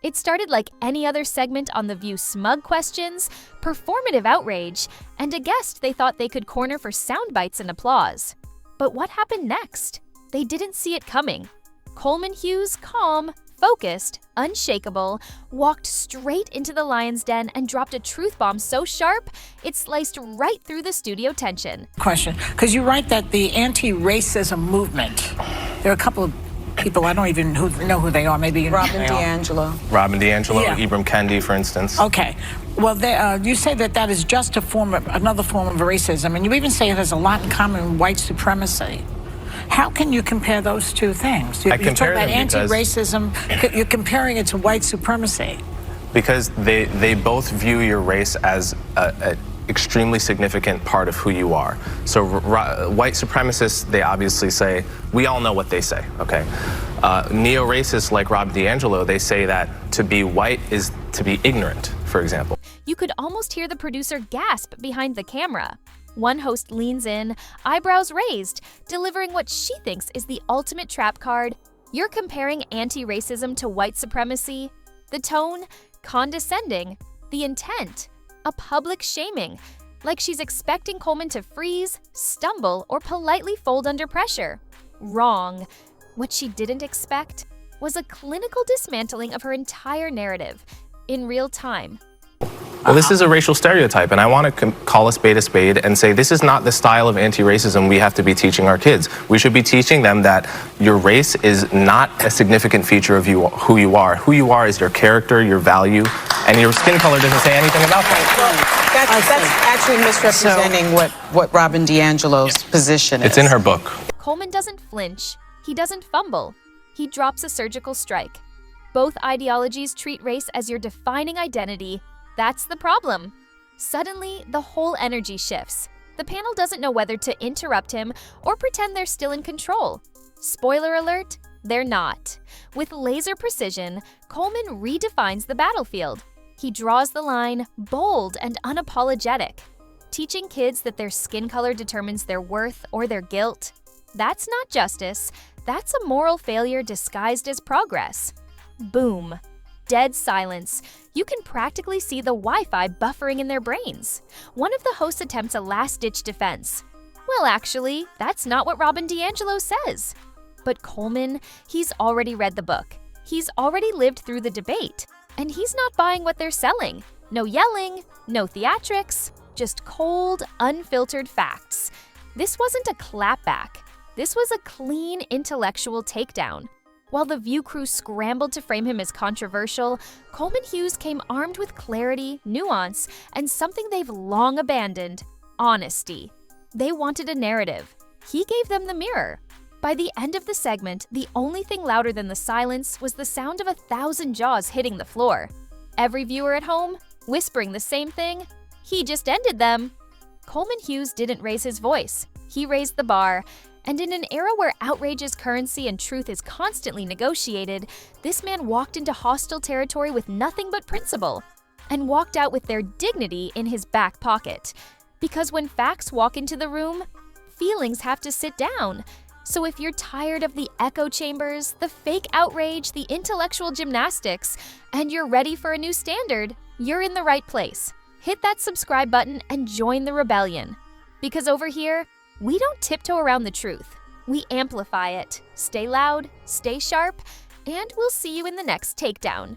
It started like any other segment on The View: smug questions, performative outrage, and a guest they thought they could corner for soundbites and applause. But what happened next? They didn't see it coming. Coleman Hughes, calm, focused, unshakable, walked straight into the lion's den and dropped a truth bomb so sharp, it sliced right through the studio tension. Question, because you write that the anti-racism movement, there are a couple of people, I don't even know who they are, maybe you know Robin DiAngelo. Robin DiAngelo, Yeah. Ibram Kendi, for instance. Okay. Well, you say that is just another form of racism, and you even say it has a lot in common with white supremacy. How can you compare those two things? You talk about anti-racism, you're comparing it to white supremacy. Because they both view your race as an extremely significant part of who you are. So white supremacists, they obviously say, we all know what they say, okay? Neo-racists like Robin DiAngelo, they say that to be white is to be ignorant, for example. You could almost hear the producer gasp behind the camera. One host leans in, eyebrows raised, delivering what she thinks is the ultimate trap card. You're comparing anti-racism to white supremacy. The tone, condescending. The intent, a public shaming, like she's expecting Coleman to freeze, stumble, or politely fold under pressure. Wrong. What she didn't expect was a clinical dismantling of her entire narrative in real time. Well, this is a racial stereotype, and I want to call a spade and say this is not the style of anti-racism we have to be teaching our kids. We should be teaching them that your race is not a significant feature of who you are. Who you are is your character, your value, and your skin color doesn't say anything about that. Well, that's actually misrepresenting what Robin DiAngelo's position is. It's in her book. Coleman doesn't flinch. He doesn't fumble. He drops a surgical strike. Both ideologies treat race as your defining identity. That's the problem. Suddenly, the whole energy shifts. The panel doesn't know whether to interrupt him or pretend they're still in control. Spoiler alert, they're not. With laser precision, Coleman redefines the battlefield. He draws the line bold and unapologetic, teaching kids that their skin color determines their worth or their guilt. That's not justice. That's a moral failure disguised as progress. Boom. Dead silence. You can practically see the Wi-Fi buffering in their brains. One of the hosts attempts a last-ditch defense. Well, actually, that's not what Robin DiAngelo says. But Coleman, he's already read the book. He's already lived through the debate. And he's not buying what they're selling. No yelling, no theatrics, just cold, unfiltered facts. This wasn't a clapback. This was a clean, intellectual takedown. While the View crew scrambled to frame him as controversial, Coleman Hughes came armed with clarity, nuance, and something they've long abandoned: honesty. They wanted a narrative. He gave them the mirror. By the end of the segment, the only thing louder than the silence was the sound of 1,000 jaws hitting the floor. Every viewer at home, whispering the same thing: he just ended them. Coleman Hughes didn't raise his voice. He raised the bar. And in an era where outrage is currency and truth is constantly negotiated, this man walked into hostile territory with nothing but principle, and walked out with their dignity in his back pocket. Because when facts walk into the room, feelings have to sit down. So if you're tired of the echo chambers, the fake outrage, the intellectual gymnastics, and you're ready for a new standard, you're in the right place. Hit that subscribe button and join the rebellion. Because over here, we don't tiptoe around the truth. We amplify it. Stay loud, stay sharp, and we'll see you in the next takedown.